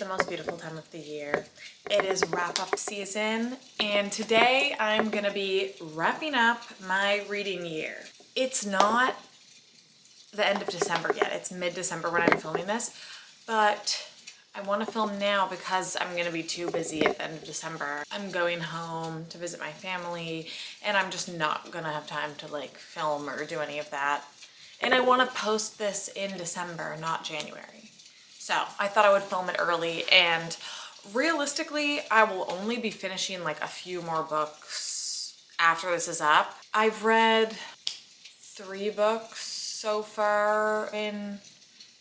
most beautiful time of the year. It is wrap-up season, and today I'm gonna be wrapping up my reading year. It's not the end of December yet. It's mid-December when I'm filming this, but I want to film now because I'm gonna be too busy at the end of December. I'm going home to visit my family, and I'm just not gonna have time to like film or do any of that. And I want to post this in December, not January. So I thought I would film it early, and realistically, I will only be finishing like a few more books after this is up. I've read 3 books so far in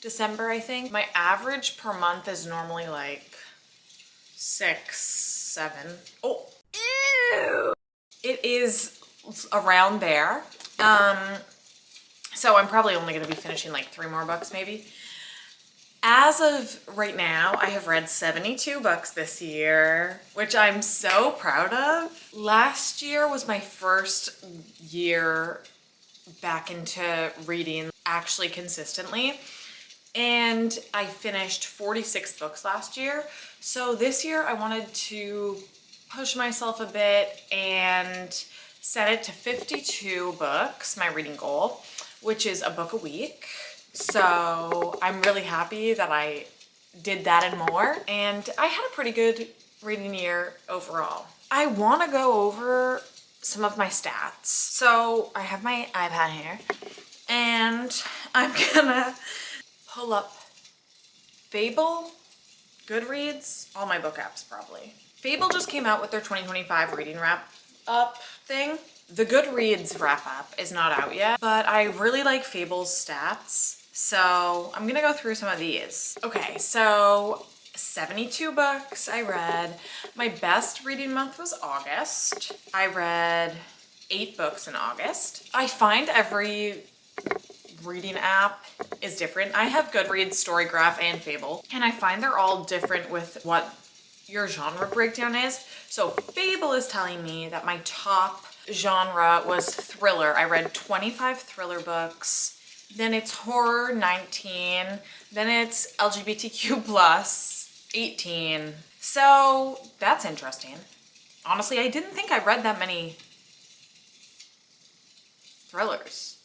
December, I think. My average per month is normally like 6, 7. Oh, ew. It is around there. So I'm probably only going to be finishing like 3 more books maybe. As of right now, I have read 72 books this year, which I'm so proud of. Last year was my first year back into reading actually consistently, and I finished 46 books last year. So this year I wanted to push myself a bit and set it to 52 books, my reading goal, which is a book a week. So I'm really happy that I did that and more, and I had a pretty good reading year overall. I want to go over some of my stats. So I have my iPad here, and I'm gonna pull up Fable, Goodreads, all my book apps probably. Fable just came out with their 2025 reading wrap up thing. The Goodreads wrap up is not out yet, but I really like Fable's stats, so I'm gonna go through some of these. Okay, so 72 books I read. My best reading month was August. I read 8 books in August. I find every reading app is different. I have Goodreads, Storygraph, and Fable, and I find they're all different with what your genre breakdown is. So Fable is telling me that my top genre was thriller. I read 25 thriller books, then it's horror 19, then it's LGBTQ plus 18. So that's interesting. Honestly, I didn't think I read that many thrillers,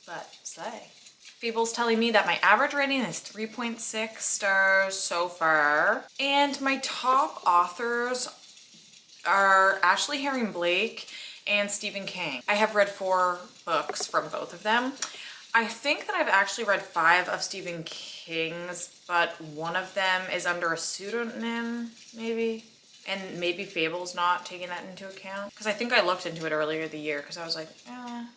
but slay. Fable's telling me that my average rating is 3.6 stars so far, and my top authors are Ashley Herring Blake and Stephen King. I have read 4 books from both of them. I think that I've actually read 5 of Stephen King's, but one of them is under a pseudonym, maybe. And maybe Fable's not taking that into account. Because I think I looked into it earlier the year because I was like, I've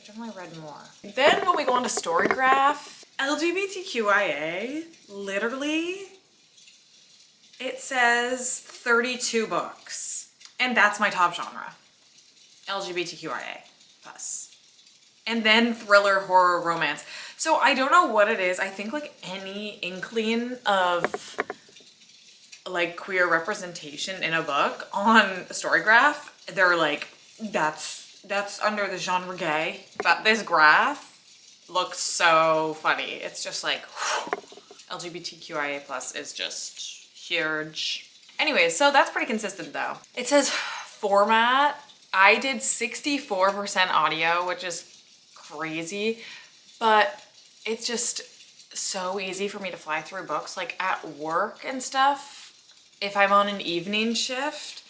definitely read more. Then when we go on to Storygraph, LGBTQIA, literally, it says 32 books. And that's my top genre, LGBTQIA plus. And then thriller, horror, romance. So I don't know what it is. I think like any inkling of like queer representation in a book on Storygraph, they're like, that's under the genre gay. But this graph looks so funny. It's just like, LGBTQIA plus is just huge. Anyways, so that's pretty consistent though. It says format. I did 64% audio, which is crazy, but it's just so easy for me to fly through books. Like at work and stuff, if I'm on an evening shift,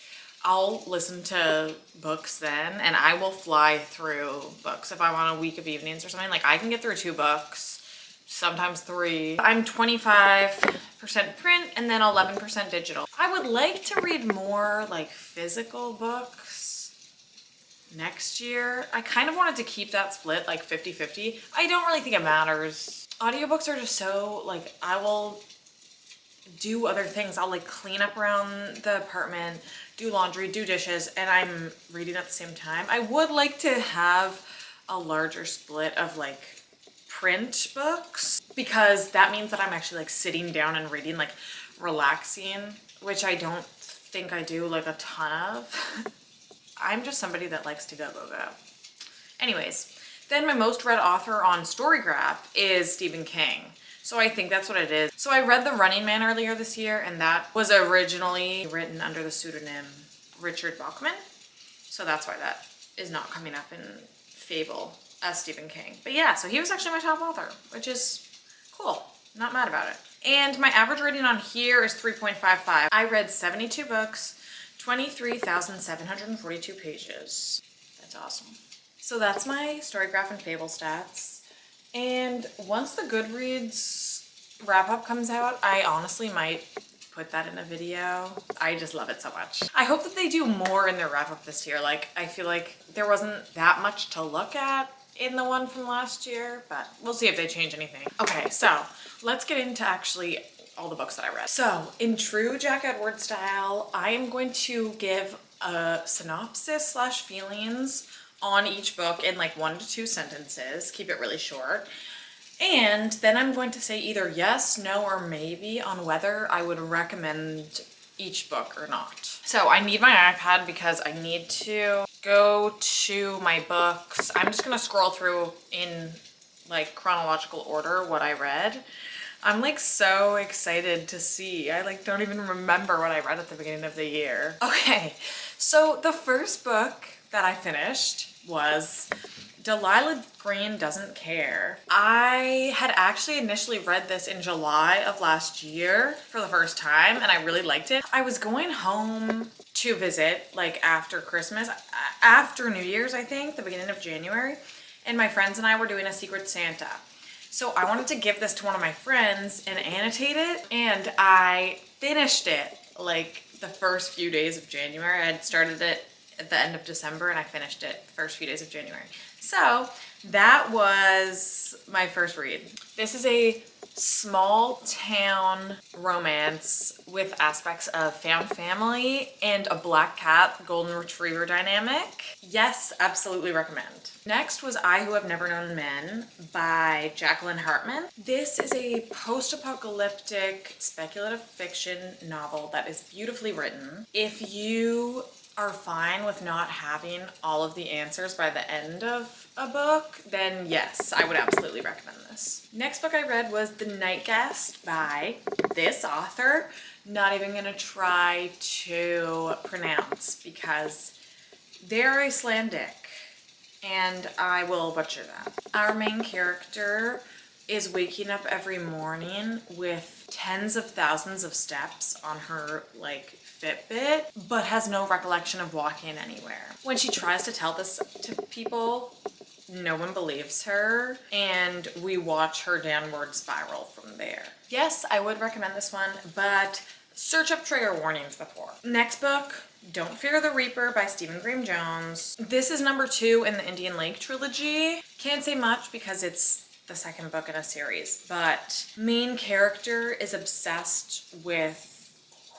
I'll listen to books then, and I will fly through books. If I'm on a week of evenings or something, like I can get through 2 books, sometimes 3. I'm 25% print and then 11% digital. I would like to read more like physical books next year. I kind of wanted to keep that split like 50-50. I don't really think it matters. Audiobooks are just so like, I will do other things. I'll like clean up around the apartment, do laundry, do dishes, and I'm reading at the same time. I would like to have a larger split of like print books, because that means that I'm actually like sitting down and reading, like relaxing, which I don't think I do like a ton of. I'm just somebody that likes to go. Anyways, then my most read author on Storygraph is Stephen King. So I think that's what it is. So I read The Running Man earlier this year, and that was originally written under the pseudonym Richard Bachman. So that's why that is not coming up in Fable as Stephen King. But yeah, so he was actually my top author, which is cool. Not mad about it. And my average rating on here is 3.55. I read 72 books, 23,742 pages. That's awesome. So that's my Storygraph and Fable stats. And once the Goodreads wrap up comes out, I honestly might put that in a video. I just love it so much. I hope that they do more in their wrap up this year. Like, I feel like there wasn't that much to look at in the one from last year, but we'll see if they change anything. Okay, so let's get into actually all the books that I read. So in true Jack Edward style, I am going to give a synopsis slash feelings on each book in like 1 to 2 sentences, keep it really short. And then I'm going to say either yes, no, or maybe on whether I would recommend each book or not. So I need my iPad because I need to go to my books. I'm just gonna scroll through in like chronological order what I read. I'm like so excited to see. I like don't even remember what I read at the beginning of the year. Okay, so the first book that I finished was Delilah Green Doesn't Care. I had actually initially read this in July of last year for the first time, and I really liked it. I was going home to visit like after Christmas, after New Year's, I think, the beginning of January, and my friends and I were doing a Secret Santa. So I wanted to give this to one of my friends and annotate it, and I finished it like the first few days of January. I had started it at the end of December and I finished it the first few days of January. So that was my first read. This is a small town romance with aspects of found family and a black cat golden retriever dynamic. Yes, absolutely recommend. Next was I Who Have Never Known Men by Jacqueline Hartman. This is a post-apocalyptic speculative fiction novel that is beautifully written. If you are fine with not having all of the answers by the end of a book, then yes, I would absolutely recommend this. Next book I read was The Night Guest by this author. Not even gonna try to pronounce because they're Icelandic and I will butcher that. Our main character is waking up every morning with tens of thousands of steps on her like Fitbit, but has no recollection of walking anywhere. When she tries to tell this to people, no one believes her, and we watch her downward spiral from there. Yes, I would recommend this one, but search up trigger warnings before. Next book, Don't Fear the Reaper by Stephen Graham Jones. This is number 2 in the Indian Lake trilogy. Can't say much because it's the second book in a series, but main character is obsessed with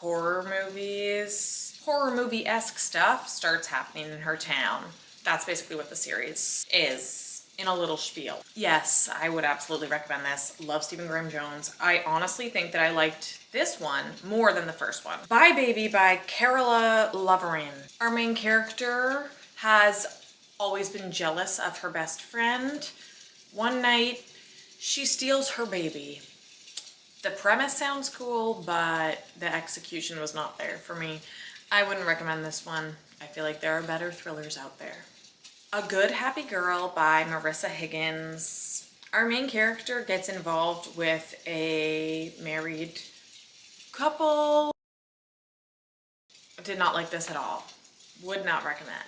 horror movies. Horror movie-esque stuff starts happening in her town. That's basically what the series is in a little spiel. Yes, I would absolutely recommend this. Love Stephen Graham Jones. I honestly think that I liked this one more than the first one. Bye Baby by Carola Lovering. Our main character has always been jealous of her best friend. One night, she steals her baby. The premise sounds cool, but the execution was not there for me. I wouldn't recommend this one. I feel like there are better thrillers out there. A Good Happy Girl by Marissa Higgins. Our main character gets involved with a married couple. Did not like this at all. Would not recommend.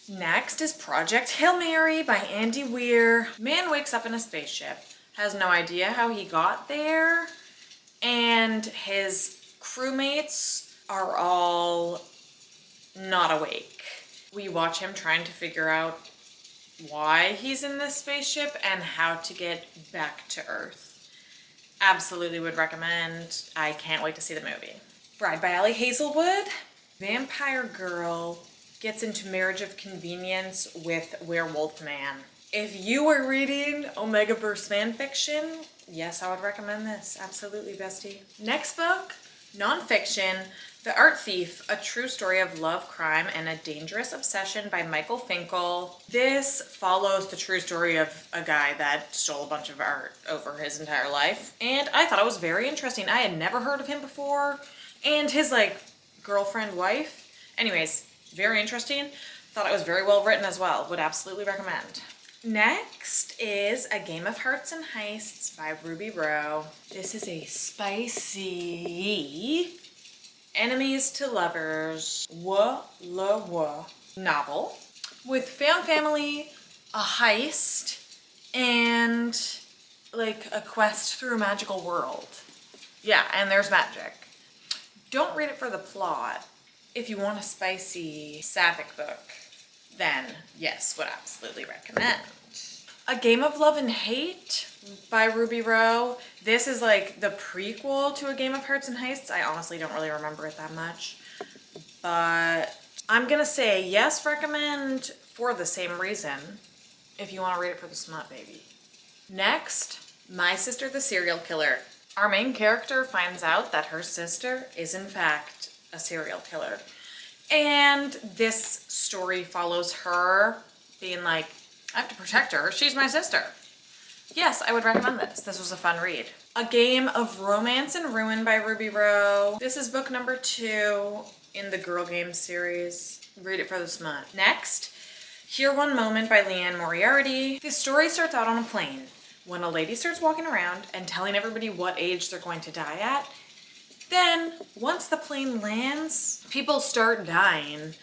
Next is Project Hail Mary by Andy Weir. Man wakes up in a spaceship, has no idea how he got there, and his crewmates are all not awake. We watch him trying to figure out why he's in this spaceship and how to get back to Earth. Absolutely would recommend. I can't wait to see the movie. Bride by Ellie Hazelwood. Vampire girl gets into marriage of convenience with werewolf man. If you were reading Omegaverse fan fiction, yes, I would recommend this. Absolutely, bestie. Next book, Nonfiction, The Art Thief, A True Story of Love, Crime, and a Dangerous Obsession by Michael Finkel. This follows the true story of a guy that stole a bunch of art over his entire life. And I thought it was very interesting. I had never heard of him before. And his girlfriend, wife. Anyways, very interesting. Thought it was very well written as well. Would absolutely recommend. Next is A Game of Hearts and Heists by Ruby Rowe. This is a spicy enemies to lovers novel with found family, a heist, and a quest through a magical world. Yeah, and there's magic. Don't read it for the plot. If you want a spicy sapphic book, then yes, would absolutely recommend. A Game of Love and Hate by Ruby Rowe. This is the prequel to A Game of Hearts and Heists. I honestly don't really remember it that much, but I'm gonna say yes, recommend for the same reason if you want to read it for the smut baby. Next, My Sister the Serial Killer. Our main character finds out that her sister is in fact a serial killer. And this story follows her being I have to protect her. She's my sister. Yes, I would recommend this. This was a fun read. A Game of Romance and Ruin by Ruby Rowe. This is book number 2 in the Girl Games series. Read it for the smut. Next, Here One Moment by Leanne Moriarty. This story starts out on a plane. When a lady starts walking around and telling everybody what age they're going to die at, then once the plane lands, people start dying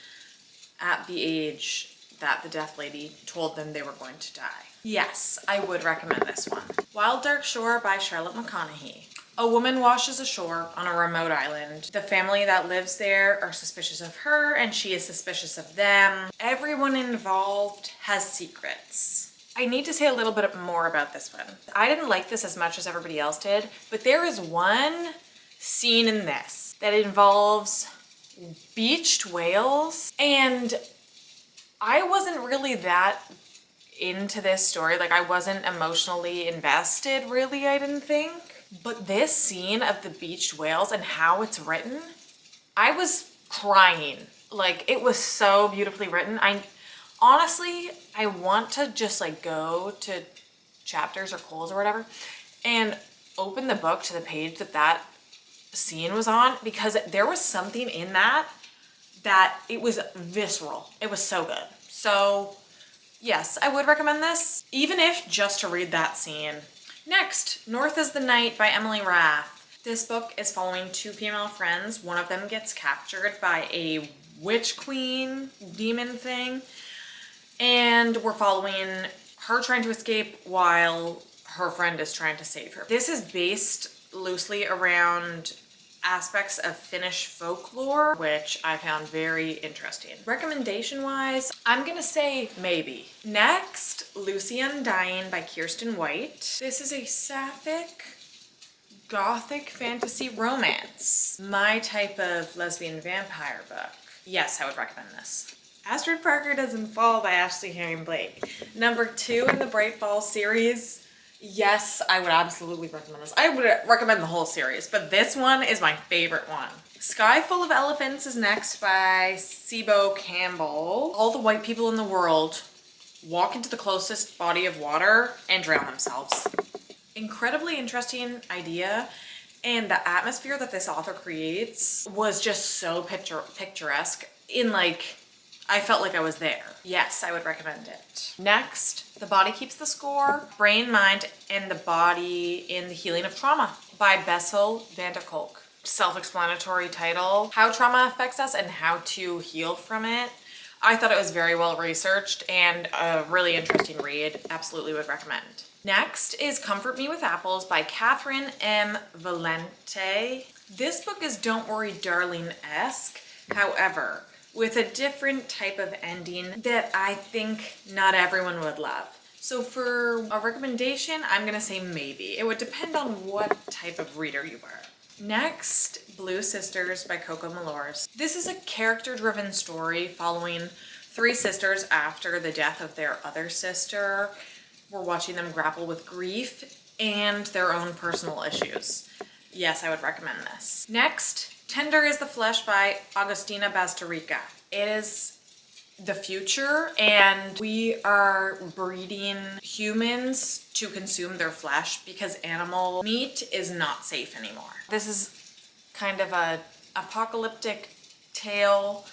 at the age that the death lady told them they were going to die. Yes, I would recommend this one. Wild Dark Shore by Charlotte McConaughey. A woman washes ashore on a remote island. The family that lives there are suspicious of her and she is suspicious of them. Everyone involved has secrets. I need to say a little bit more about this one. I didn't like this as much as everybody else did, but there is one scene in this that involves beached whales, and I wasn't really that into this story. I wasn't emotionally invested, really, I didn't think. But this scene of the beached whales and how it's written, I was crying. It was so beautifully written. Honestly, I want to just go to Chapters or Kohl's or whatever and open the book to the page that scene was on, because there was something in that it was visceral. It was so good. So yes, I would recommend this, even if just to read that scene. Next, North is the Night by Emily Rath. This book is following 2 female friends. One of them gets captured by a witch queen demon thing, and we're following her trying to escape while her friend is trying to save her. This is based loosely around aspects of Finnish folklore, which I found very interesting. Recommendation-wise, I'm gonna say maybe. Next, Lucy Undying by Kirsten White. This is a sapphic, gothic fantasy romance. My type of lesbian vampire book. Yes, I would recommend this. Astrid Parker Doesn't Fall by Ashley Herring Blake. Number 2 in the Bright Fall series. Yes, I would absolutely recommend this. I would recommend the whole series, but this one is my favorite one. Sky Full of Elephants is next by Sibo Campbell. All the white people in the world walk into the closest body of water and drown themselves. Incredibly interesting idea, and the atmosphere that this author creates was just so picturesque in I felt like I was there. Yes, I would recommend it. Next, The Body Keeps the Score, Brain, Mind, and the Body in the Healing of Trauma by Bessel van der Kolk. Self-explanatory title, how trauma affects us and how to heal from it. I thought it was very well researched and a really interesting read. Absolutely would recommend. Next is Comfort Me with Apples by Catherine M. Valente. This book is Don't Worry Darling-esque, however, with a different type of ending that I think not everyone would love. So for a recommendation, I'm gonna say maybe. It would depend on what type of reader you are. Next, Blue Sisters by Coco Malors. This is a character-driven story following 3 sisters after the death of their other sister. We're watching them grapple with grief and their own personal issues. Yes, I would recommend this. Next, Tender is the Flesh by Agustina Bastarrica. It is the future, and we are breeding humans to consume their flesh because animal meat is not safe anymore. This is kind of a apocalyptic tale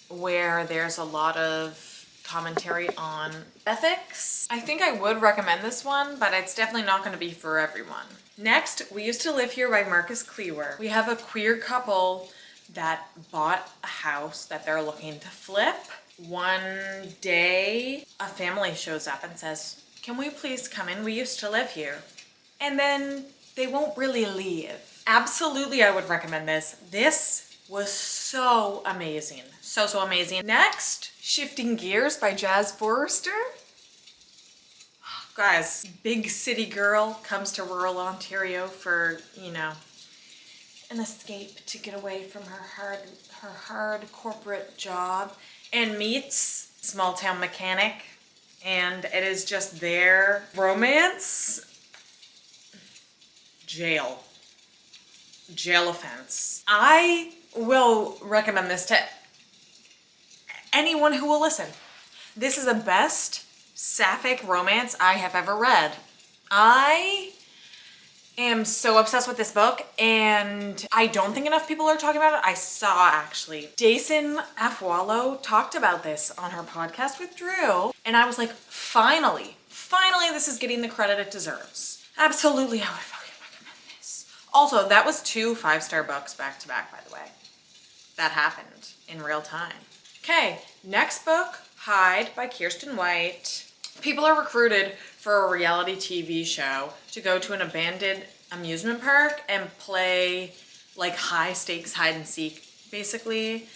where there's a lot of commentary on ethics. I think I would recommend this one, but it's definitely not going to be for everyone. Next, We Used to Live Here by Marcus Cleaver. We have a queer couple that bought a house that they're looking to flip. One day, a family shows up and says, "Can we please come in? We used to live here." And then they won't really leave. Absolutely, I would recommend this. This was so amazing. So amazing. Next, Shifting Gears by Jazz Forrester. Guys, big city girl comes to rural Ontario for, an escape to get away from her hard corporate job, and meets small town mechanic, and it is just their romance. Jail offense. I will recommend this to anyone who will listen. This is the best sapphic romance I have ever read. I am so obsessed with this book, and I don't think enough people are talking about it. I saw actually Jason Afualo talked about this on her podcast with Drew, and I was like, finally this is getting the credit it deserves. Absolutely, I would fucking recommend this. Also, that was 2 5-star books back to back, by the way. That happened in real time. Okay, next book, Hide by Kirsten White. People are recruited for a reality TV show to go to an abandoned amusement park and play like high stakes hide and seek, basically.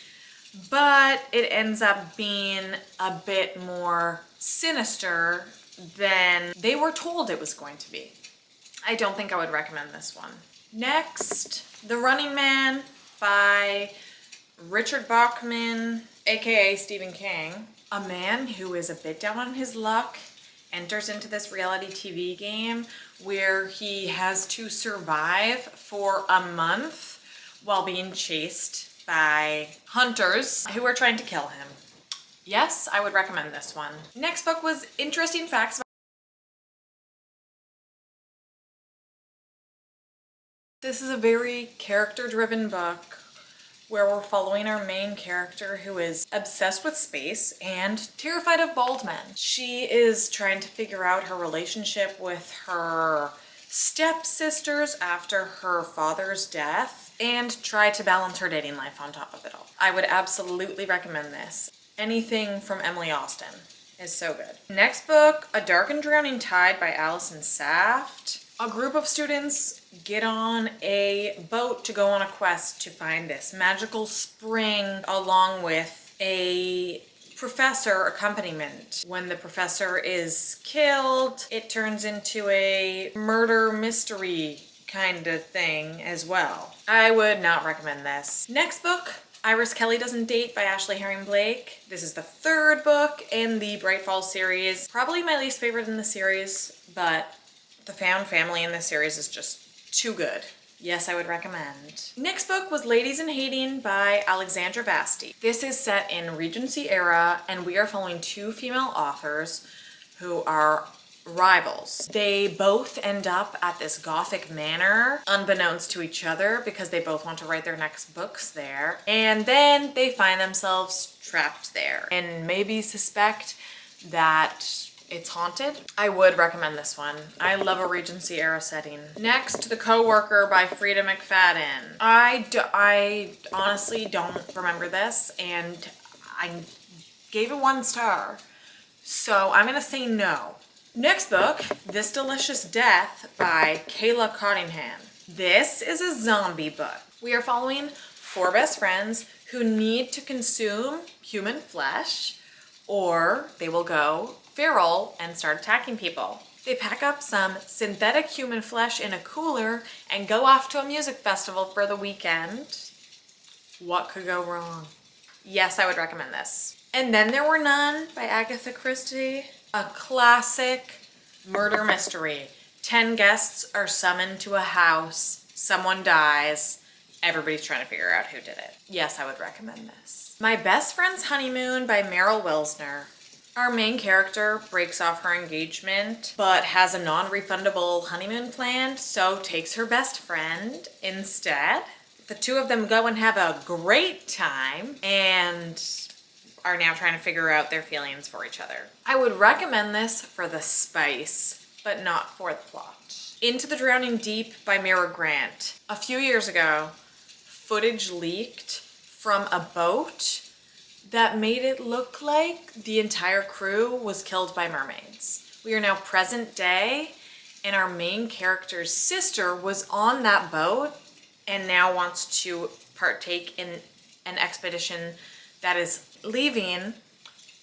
But it ends up being a bit more sinister than they were told it was going to be. I don't think I would recommend this one. Next, The Running Man by Richard Bachman, aka Stephen King. A man who is a bit down on his luck enters into this reality TV game where he has to survive for a month while being chased by hunters who are trying to kill him. Yes, I would recommend this one. Next book was Interesting Facts. This is a very character-driven book where we're following our main character who is obsessed with space and terrified of bald men. She is trying to figure out her relationship with her stepsisters after her father's death and try to balance her dating life on top of it all. I would absolutely recommend this. Anything from Emily Austen is so good. Next book, A Dark and Drowning Tide by Alison Saft. A group of students get on a boat to go on a quest to find this magical spring along with a professor accompaniment. When the professor is killed, it turns into a murder mystery kind of thing as well. I would not recommend this. Next book, Iris Kelly Doesn't Date by Ashley Herring Blake. This is the 3rd book in the Bright Falls series. Probably my least favorite in the series, but the found family in this series is just too good. Yes, I would recommend. Next book was Ladies in Hating by Alexandra Vasti. This is set in Regency era, and we are following 2 female authors who are rivals. They both end up at this Gothic manor, unbeknownst to each other, because they both want to write their next books there. And then they find themselves trapped there and maybe suspect that it's haunted. I would recommend this one. I love a Regency era setting. Next, The Co-Worker by Frida McFadden. I honestly don't remember this, and I gave it 1 star. So I'm gonna say no. Next book, This Delicious Death by Kayla Cottingham. This is a zombie book. We are following 4 best friends who need to consume human flesh, or they will go feral and start attacking people. They pack up some synthetic human flesh in a cooler and go off to a music festival for the weekend. What could go wrong? Yes, I would recommend this. And Then There Were None by Agatha Christie. A classic murder mystery. 10 guests are summoned to a house someone dies, everybody's trying to figure out who did it. Yes, I would recommend this. My Best Friend's Honeymoon by Meryl Wilsner. Our main character breaks off her engagement, but has a non-refundable honeymoon planned, so takes her best friend instead. The two of them go and have a great time and are now trying to figure out their feelings for each other. I would recommend this for the spice, but not for the plot. Into the Drowning Deep by Mira Grant. A few years ago, footage leaked from a boat that made it look like the entire crew was killed by mermaids. We are now present day, and our main character's sister was on that boat and now wants to partake in an expedition that is leaving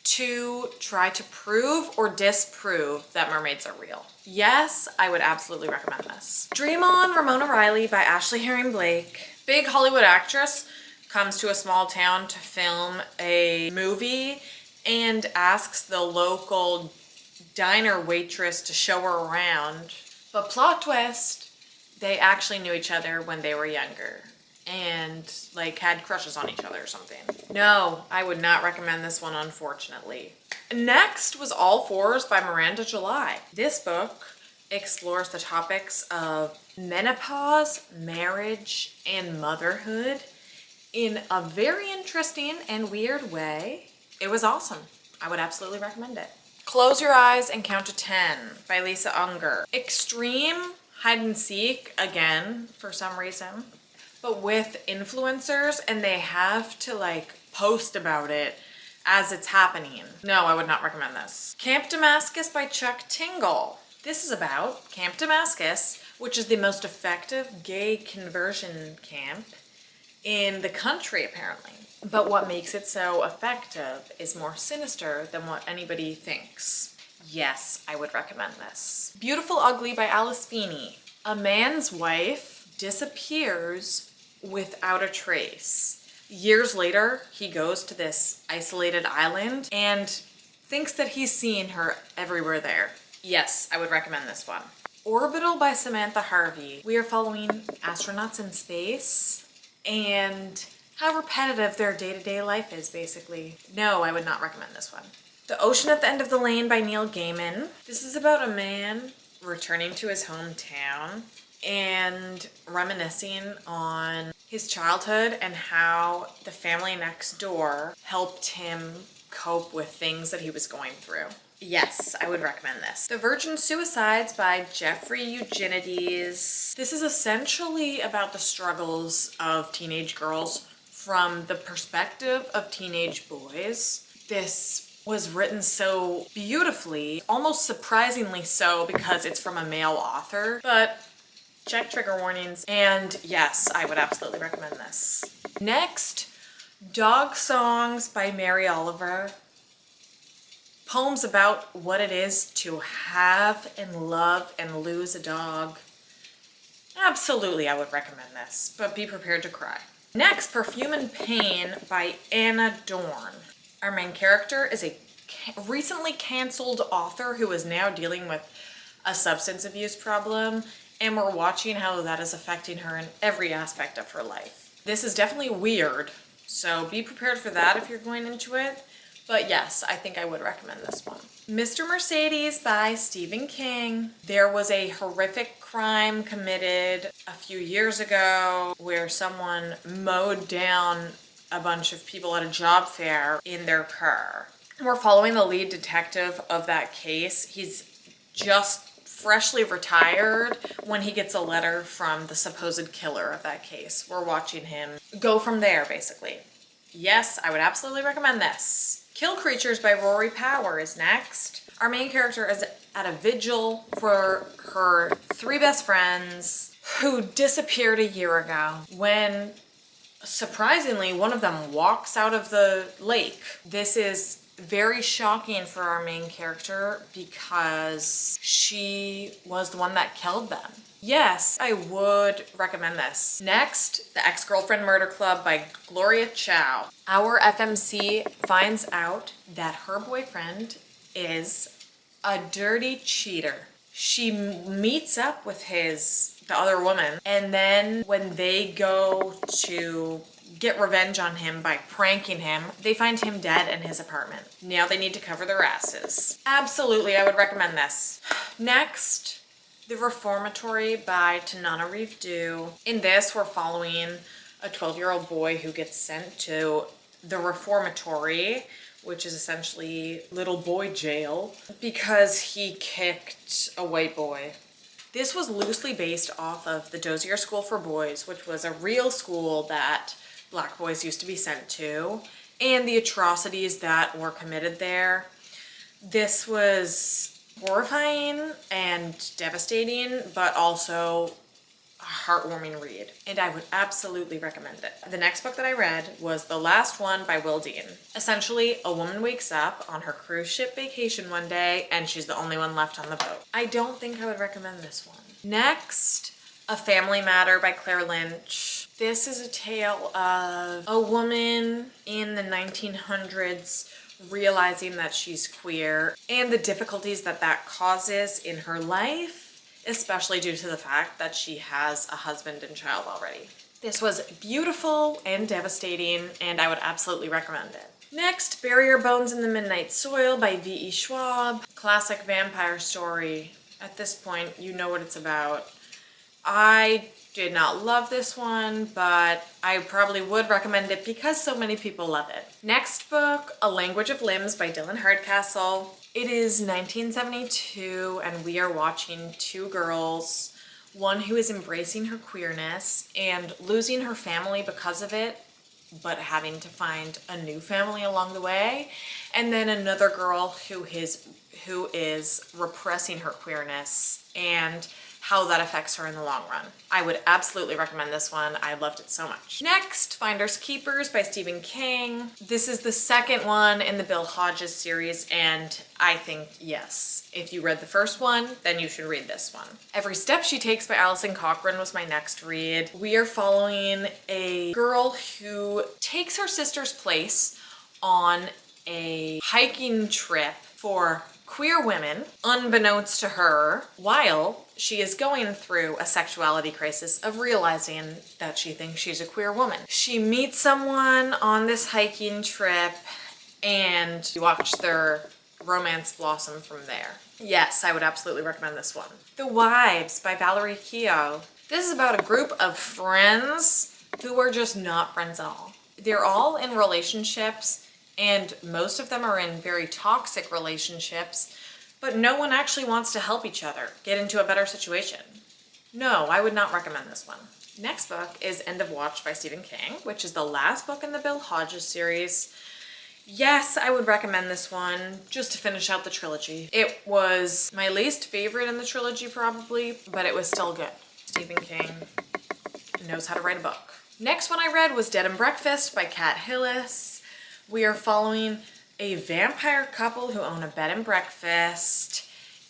to try to prove or disprove that mermaids are real. Yes, I would absolutely recommend this. Dream On, Ramona Riley by Ashley Herring Blake. Big Hollywood actress comes to a small town to film a movie and asks the local diner waitress to show her around. But plot twist, they actually knew each other when they were younger and like had crushes on each other or something. No, I would not recommend this one, unfortunately. Next was All Fours by Miranda July. This book explores the topics of menopause, marriage, and motherhood in a very interesting and weird way. It was awesome. I would absolutely recommend it. Close Your Eyes and Count to 10 by Lisa Unger. Extreme hide and seek, again, for some reason, but with influencers, and they have to like post about it as it's happening. No, I would not recommend this. Camp Damascus by Chuck Tingle. This is about Camp Damascus, which is the most effective gay conversion camp in the country, apparently. But what makes it so effective is more sinister than what anybody thinks. Yes, I would recommend this. Beautiful Ugly by Alice Feeney. A man's wife disappears without a trace. Years later, he goes to this isolated island and thinks that he's seeing her everywhere there. Yes, I would recommend this one. Orbital by Samantha Harvey. We are following astronauts in space and how repetitive their day-to-day life is, basically. No, I would not recommend this one. The Ocean at the End of the Lane by Neil Gaiman. This is about a man returning to his hometown and reminiscing on his childhood and how the family next door helped him cope with things that he was going through. Yes, I would recommend this. The Virgin Suicides by Jeffrey Eugenides. This is essentially about the struggles of teenage girls from the perspective of teenage boys. This was written so beautifully, almost surprisingly so because it's from a male author, but check trigger warnings. And yes, I would absolutely recommend this. Next, Dog Songs by Mary Oliver. Poems about what it is to have and love and lose a dog. Absolutely, I would recommend this, but be prepared to cry. Next, Perfume and Pain by Anna Dorn. Our main character is a recently canceled author who is now dealing with a substance abuse problem, and we're watching how that is affecting her in every aspect of her life. This is definitely weird, so be prepared for that if you're going into it. But yes, I think I would recommend this one. Mr. Mercedes by Stephen King. There was a horrific crime committed a few years ago where someone mowed down a bunch of people at a job fair in their car. We're following the lead detective of that case. He's just freshly retired when he gets a letter from the supposed killer of that case. We're watching him go from there, basically. Yes, I would absolutely recommend this. Kill Creatures by Rory Power is next. Our main character is at a vigil for her three best friends who disappeared a year ago when, surprisingly, one of them walks out of the lake. This is very shocking for our main character because she was the one that killed them. Yes, I would recommend this. Next, The Ex-Girlfriend Murder Club by Gloria Chow. Our FMC finds out that her boyfriend is a dirty cheater. She meets up with the other woman, and then when they go to get revenge on him by pranking him, they find him dead in his apartment. Now they need to cover their asses. Absolutely, I would recommend this. Next, The Reformatory by Tanana Reeve Dew. In this, we're following a 12-year-old boy who gets sent to the reformatory, which is essentially little boy jail, because he kicked a white boy. This was loosely based off of the Dozier School for Boys, which was a real school that Black boys used to be sent to, and the atrocities that were committed there. This was horrifying and devastating, but also a heartwarming read, and I would absolutely recommend it. The next book that I read was The Last One by Will Dean. Essentially, a woman wakes up on her cruise ship vacation one day and she's the only one left on the boat. I don't think I would recommend this one. Next, A Family Matter by Claire Lynch. This is a tale of a woman in the 1900s realizing that she's queer and the difficulties that causes in her life, especially due to the fact that she has a husband and child already. This was beautiful and devastating, and I would absolutely recommend it. Next, Bury Your Bones in the Midnight Soil by V.E. Schwab. Classic vampire story. At this point, you know what it's about. I did not love this one, but I probably would recommend it because so many people love it. Next book, A Language of Limbs by Dylan Hardcastle. It is 1972, and we are watching two girls, one who is embracing her queerness and losing her family because of it, but having to find a new family along the way, and then another girl who is repressing her queerness and how that affects her in the long run. I would absolutely recommend this one. I loved it so much. Next, Finders Keepers by Stephen King. This is the second one in the Bill Hodges series, and I think, yes, if you read the first one, then you should read this one. Every Step She Takes by Alison Cochrane was my next read. We are following a girl who takes her sister's place on a hiking trip for queer women, unbeknownst to her, while she is going through a sexuality crisis of realizing that she thinks she's a queer woman. She meets someone on this hiking trip, and you watch their romance blossom from there. Yes, I would absolutely recommend this one. The Wives by Valerie Keough. This is about a group of friends who are just not friends at all. They're all in relationships, and most of them are in very toxic relationships, but no one actually wants to help each other get into a better situation. No, I would not recommend this one. Next book is End of Watch by Stephen King, which is the last book in the Bill Hodges series. Yes, I would recommend this one just to finish out the trilogy. It was my least favorite in the trilogy probably, but it was still good. Stephen King knows how to write a book. Next one I read was Dead and Breakfast by Kat Hillis. We are following a vampire couple who own a bed and breakfast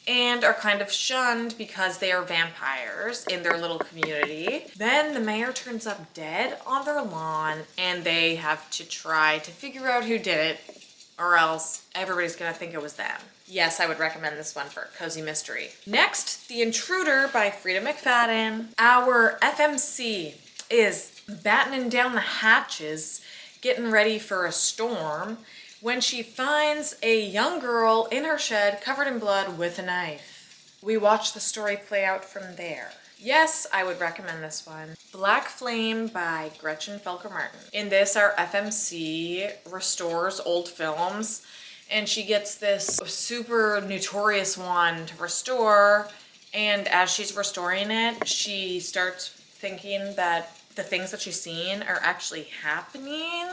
and are kind of shunned because they are vampires in their little community. Then the mayor turns up dead on their lawn, and they have to try to figure out who did it, or else everybody's gonna think it was them. Yes, I would recommend this one for a cozy mystery. Next, The Intruder by Frida McFadden. Our FMC is battening down the hatches, getting ready for a storm, when she finds a young girl in her shed covered in blood with a knife. We watch the story play out from there. Yes, I would recommend this one. Black Flame by Gretchen Felker Martin. In this, our FMC restores old films, and she gets this super notorious one to restore, and as she's restoring it, she starts thinking that the things that she's seeing are actually happening,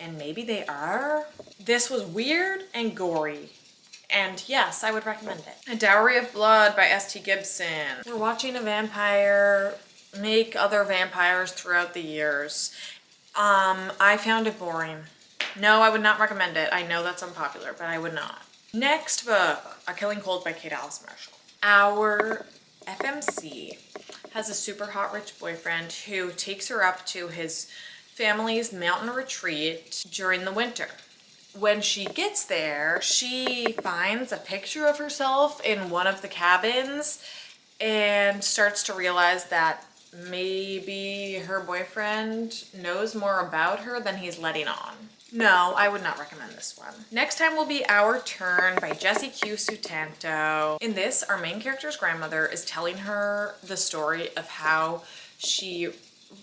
and maybe they are. This was weird and gory, and yes, I would recommend it. A Dowry of Blood by S.T. Gibson. We're watching a vampire make other vampires throughout the years. I found it boring. No, I would not recommend it. I know that's unpopular, but I would not. Next book, A Killing Cold by Kate Alice Marshall. Our FMC has a super hot rich boyfriend who takes her up to his family's mountain retreat during the winter. when she gets there, she finds a picture of herself in one of the cabins and starts to realize that maybe her boyfriend knows more about her than he's letting on. No, I would not recommend this one. Next time will be Our Turn by Jessie Q. Sutanto. In this, our main character's grandmother is telling her the story of how she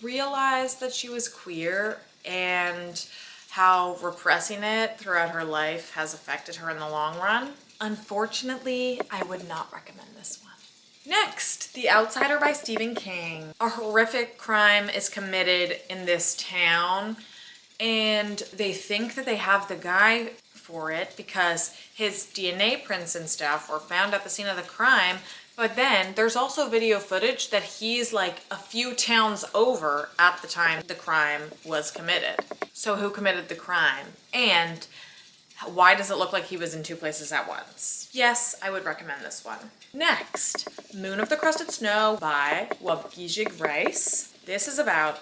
realized that she was queer and how repressing it throughout her life has affected her in the long run. Unfortunately, I would not recommend this one. Next, The Outsider by Stephen King. A horrific crime is committed in this town, and they think that they have the guy for it because his DNA prints and stuff were found at the scene of the crime. But then there's also video footage that he's like a few towns over at the time the crime was committed. So who committed the crime? And why does it look like he was in two places at once? Yes, I would recommend this one. Next, Moon of the Crusted Snow by Wabgijig Rice. This is about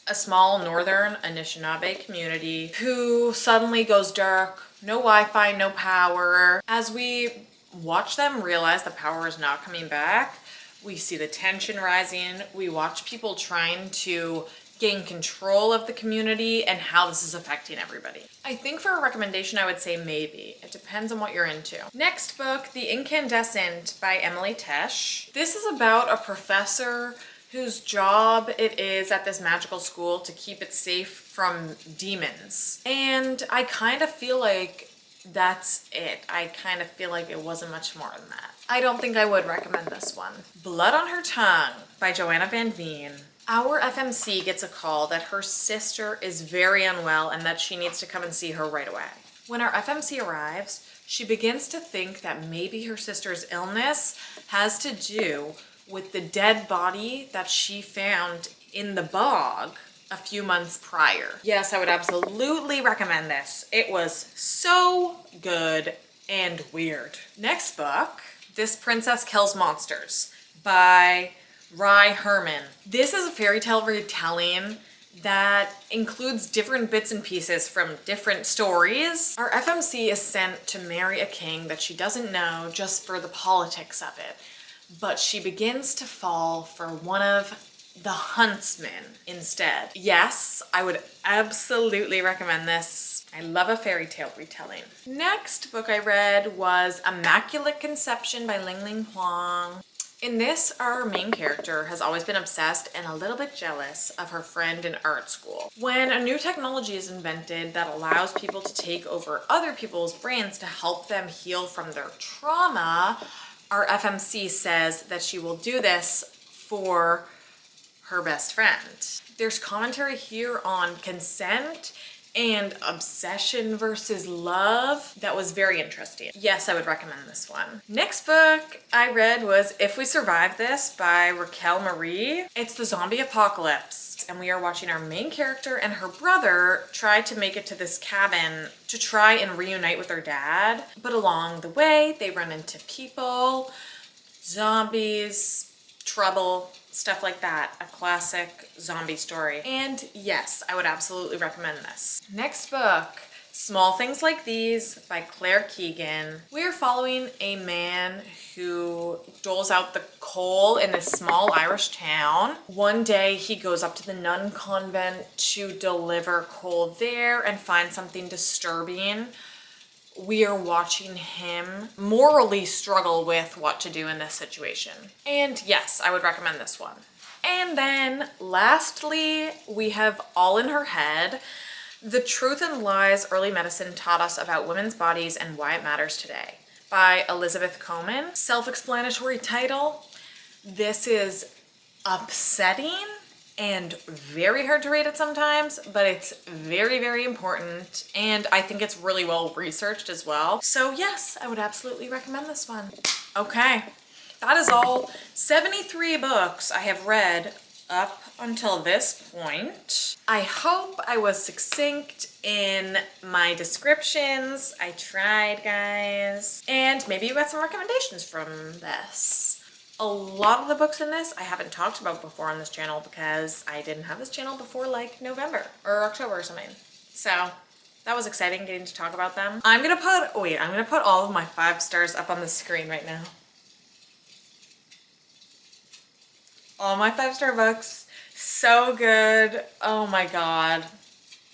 a small northern Anishinaabe community who suddenly goes dark, no Wi-Fi, no power. As we watch them realize the power is not coming back, we see the tension rising. We watch people trying to gain control of the community and how this is affecting everybody. I think for a recommendation, I would say maybe. It depends on what you're into. Next book, The Incandescent by Emily Tesh. This is about a professor whose job it is at this magical school to keep it safe from demons. And I kind of feel like that's it. I kind of feel like it wasn't much more than that. I don't think I would recommend this one. Blood on Her Tongue by Joanna Van Veen. Our FMC gets a call that her sister is very unwell and that she needs to come and see her right away. When our FMC arrives, she begins to think that maybe her sister's illness has to do with the dead body that she found in the bog a few months prior. Yes, I would absolutely recommend this. It was so good and weird. Next book, This Princess Kills Monsters by Rye Herman. This is a fairy tale retelling that includes different bits and pieces from different stories. Our FMC is sent to marry a king that she doesn't know just for the politics of it, but she begins to fall for one of the huntsmen instead. Yes, I would absolutely recommend this. I love a fairy tale retelling. Next book I read was Immaculate Conception by Ling Ling Huang. In this, our main character has always been obsessed and a little bit jealous of her friend in art school. When a new technology is invented that allows people to take over other people's brains to help them heal from their trauma, our FMC says that she will do this for her best friend. There's commentary here on consent and obsession versus love that was very interesting. Yes, I would recommend this one. Next book I read was If We Survive This by Raquel Marie. It's the zombie apocalypse, and we are watching our main character and her brother try to make it to this cabin to try and reunite with their dad. But along the way, they run into people, zombies, trouble, stuff like that. A classic zombie story. And yes, I would absolutely recommend this. Next book, Small Things Like These by Claire Keegan. We are following a man who doles out the coal in this small Irish town. One day he goes up to the nun convent to deliver coal there and finds something disturbing. We are watching him morally struggle with what to do in this situation. And yes, I would recommend this one. And then lastly, we have All in Her Head. The Truth and Lies Early Medicine Taught Us About Women's Bodies and Why It Matters Today by Elizabeth Coman. Self-explanatory title. This is upsetting and very hard to read it sometimes, but it's very, very important, and I think it's really well researched as well. So yes, I would absolutely recommend this one. Okay, that is all 73 books I have read up until this point. I hope I was succinct in my descriptions. I tried, guys. And maybe you got some recommendations from this. A lot of the books in this I haven't talked about before on this channel because I didn't have this channel before like November or October or something. So That was exciting getting to talk about them. I'm gonna put all of my 5 stars up on the screen right now. All my 5-star books. So good. Oh my God.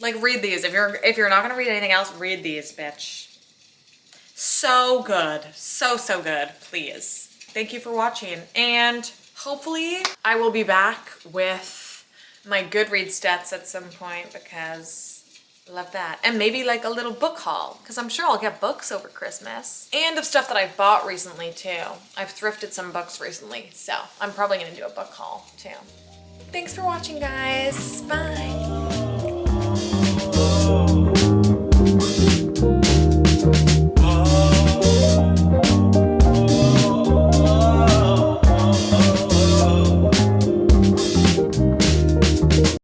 Like, read these. If you're not gonna read anything else, read these, bitch. So good. So good. Please. Thank you for watching. And hopefully I will be back with my Goodreads stats at some point because I love that. And maybe like a little book haul because I'm sure I'll get books over Christmas. And of stuff that I've bought recently too. I've thrifted some books recently, so I'm probably gonna do a book haul too. Thanks for watching, guys. Bye.